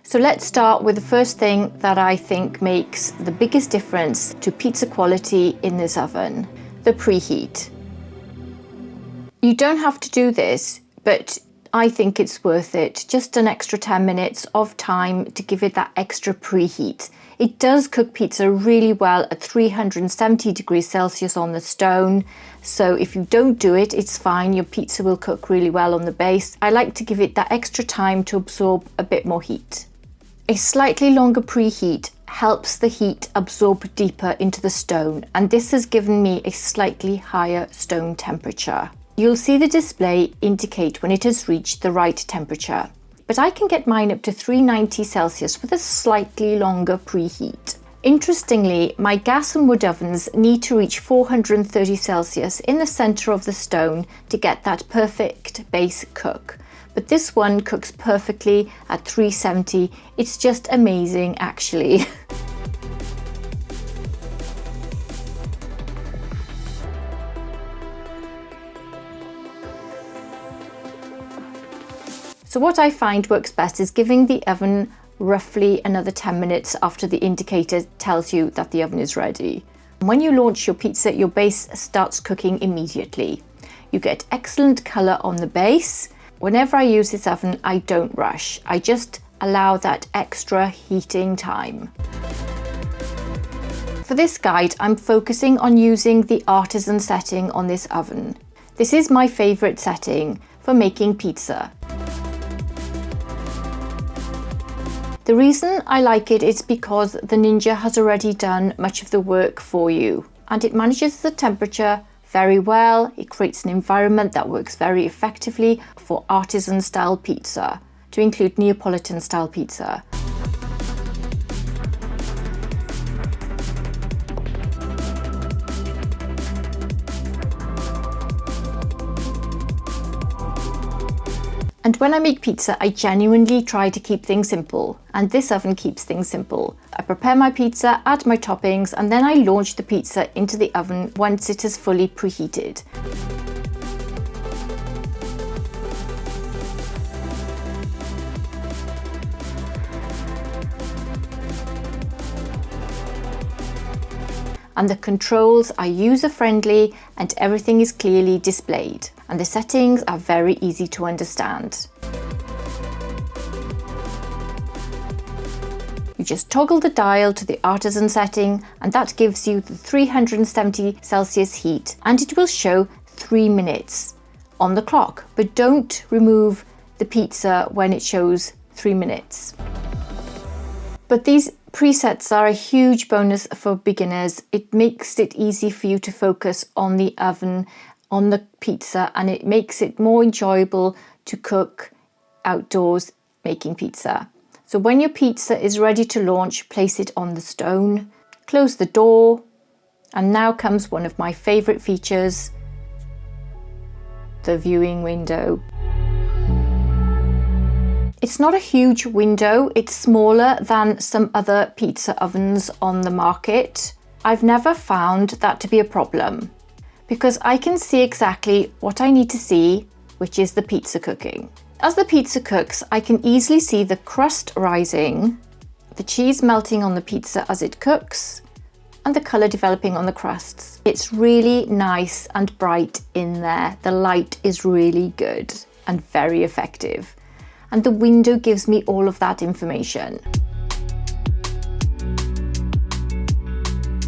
So let's start with the first thing that I think makes the biggest difference to pizza quality in this oven, the preheat. You don't have to do this, but I think it's worth it. Just an extra 10 minutes of time to give it that extra preheat. It does cook pizza really well at 370 degrees Celsius on the stone. So if you don't do it, it's fine. Your pizza will cook really well on the base. I like to give it that extra time to absorb a bit more heat. A slightly longer preheat helps the heat absorb deeper into the stone, and this has given me a slightly higher stone temperature. You'll see the display indicate when it has reached the right temperature, but I can get mine up to 390 Celsius with a slightly longer preheat. Interestingly, my gas and wood ovens need to reach 430 Celsius in the center of the stone to get that perfect base cook. But this one cooks perfectly at 370. It's just amazing, actually. So what I find works best is giving the oven roughly another 10 minutes after the indicator tells you that the oven is ready. When you launch your pizza, your base starts cooking immediately. You get excellent color on the base. Whenever I use this oven, I don't rush. I just allow that extra heating time. For this guide, I'm focusing on using the artisan setting on this oven. This is my favorite setting for making pizza. The reason I like it is because the Ninja has already done much of the work for you, and it manages the temperature very well. It creates an environment that works very effectively for artisan style pizza, to include Neapolitan style pizza. And when I make pizza, I genuinely try to keep things simple, and this oven keeps things simple. I prepare my pizza, add my toppings, and then I launch the pizza into the oven once it is fully preheated. And the controls are user-friendly and everything is clearly displayed. And the settings are very easy to understand. You just toggle the dial to the artisan setting, and that gives you the 370 Celsius heat, and it will show 3 minutes on the clock. But don't remove the pizza when it shows 3 minutes. But these presets are a huge bonus for beginners. It makes it easy for you to focus on the oven, on the pizza, and it makes it more enjoyable to cook outdoors making pizza. So when your pizza is ready to launch, place it on the stone, close the door, and now comes one of my favorite features, the viewing window. It's not a huge window, it's smaller than some other pizza ovens on the market. I've never found that to be a problem because I can see exactly what I need to see, which is the pizza cooking. As the pizza cooks, I can easily see the crust rising, the cheese melting on the pizza as it cooks, and the colour developing on the crusts. It's really nice and bright in there. The light is really good and very effective. And the window gives me all of that information.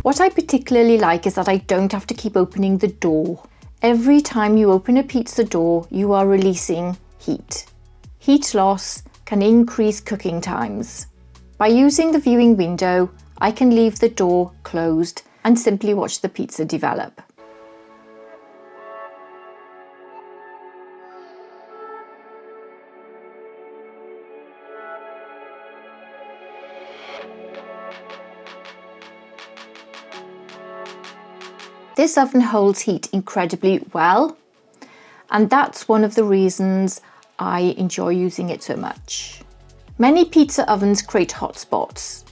What I particularly like is that I don't have to keep opening the door. Every time you open a pizza door, you are releasing heat. Heat loss can increase cooking times. By using the viewing window, I can leave the door closed and simply watch the pizza develop. This oven holds heat incredibly well, and that's one of the reasons I enjoy using it so much. Many pizza ovens create hot spots,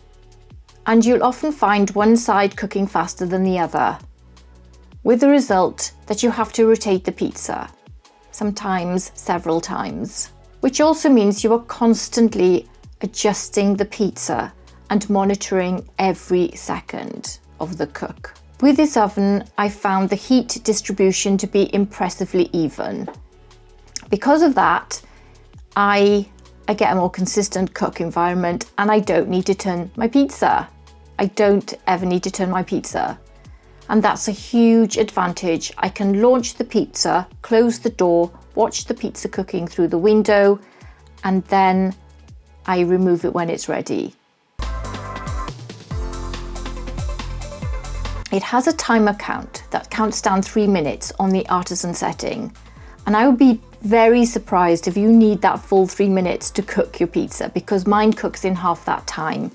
and you'll often find one side cooking faster than the other, with the result that you have to rotate the pizza, sometimes several times, which also means you are constantly adjusting the pizza and monitoring every second of the cook. With this oven, I found the heat distribution to be impressively even. Because of that, I get a more consistent cook environment and I don't need to turn my pizza. I don't ever need to turn my pizza. And that's a huge advantage. I can launch the pizza, close the door, watch the pizza cooking through the window, and then I remove it when it's ready. It has a timer count that counts down 3 minutes on the artisan setting. And I would be very surprised if you need that full 3 minutes to cook your pizza, because mine cooks in half that time.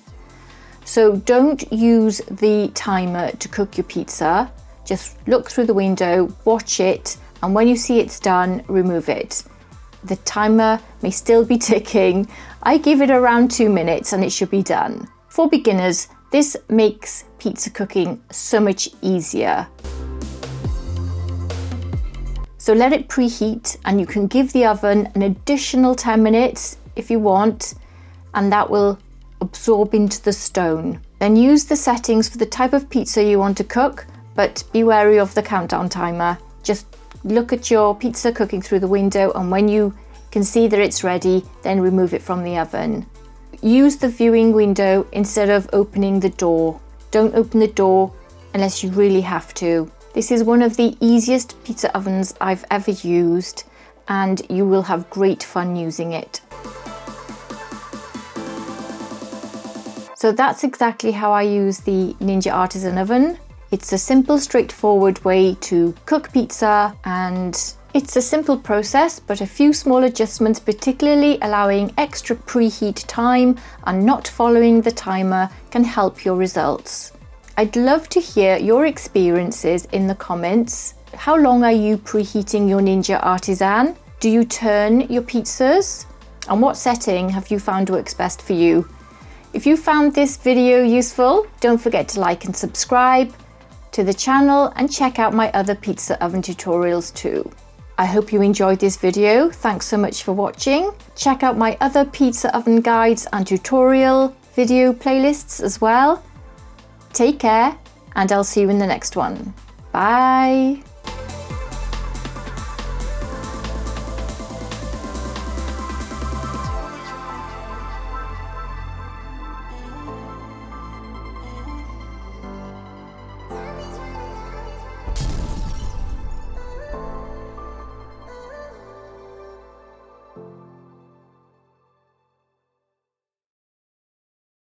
So don't use the timer to cook your pizza. Just look through the window, watch it, and when you see it's done, remove it. The timer may still be ticking. I give it around 2 minutes and it should be done. For beginners, this makes pizza cooking so much easier. So let it preheat, and you can give the oven an additional 10 minutes if you want, and that will absorb into the stone. Then use the settings for the type of pizza you want to cook, but be wary of the countdown timer. Just look at your pizza cooking through the window, and when you can see that it's ready, then remove it from the oven. Use the viewing window instead of opening the door. Don't open the door unless you really have to. This is one of the easiest pizza ovens I've ever used, and you will have great fun using it. So that's exactly how I use the Ninja Artisan Oven. It's a simple, straightforward way to cook pizza, and it's a simple process, but a few small adjustments, particularly allowing extra preheat time and not following the timer, can help your results. I'd love to hear your experiences in the comments. How long are you preheating your Ninja Artisan? Do you turn your pizzas? And what setting have you found works best for you? If you found this video useful, don't forget to like and subscribe to the channel and check out my other pizza oven tutorials too. I hope you enjoyed this video. Thanks so much for watching. Check out my other pizza oven guides and tutorial video playlists as well. Take care, and I'll see you in the next one. Bye.